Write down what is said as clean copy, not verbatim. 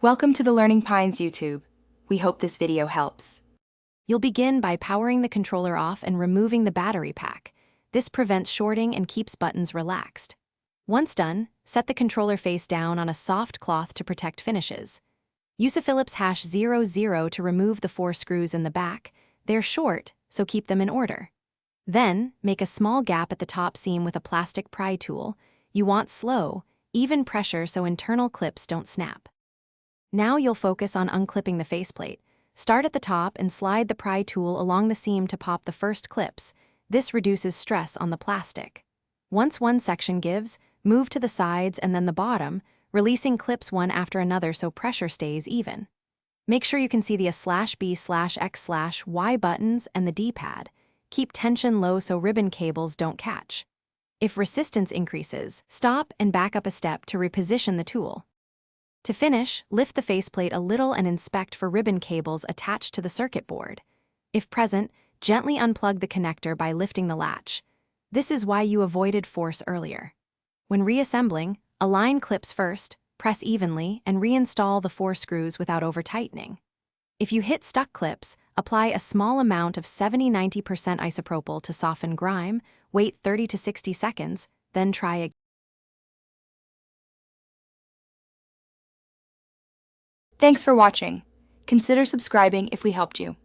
Welcome to the Learning Pines YouTube. We hope this video helps. You'll begin by powering the controller off and removing the battery pack. This prevents shorting and keeps buttons relaxed. Once done, set the controller face down on a soft cloth to protect finishes. Use a Phillips #00 to remove the 4 screws in the back. They're short, so keep them in order. Then, make a small gap at the top seam with a plastic pry tool. You want slow, even pressure so internal clips don't snap. Now you'll focus on unclipping the faceplate. Start at the top and slide the pry tool along the seam to pop the first clips. This reduces stress on the plastic. Once one section gives, move to the sides and then the bottom, releasing clips one after another so pressure stays even. Make sure you can see the A/B/X/Y buttons and the D-pad. Keep tension low so ribbon cables don't catch. If resistance increases, stop and back up a step to reposition the tool. To finish, lift the faceplate a little and inspect for ribbon cables attached to the circuit board. If present, gently unplug the connector by lifting the latch. This is why you avoided force earlier. When reassembling, align clips first, press evenly, and reinstall the 4 screws without over-tightening. If you hit stuck clips, apply a small amount of 70–90% isopropyl to soften grime, wait 30 to 60 seconds, then try again. Thanks for watching. Consider subscribing if we helped you.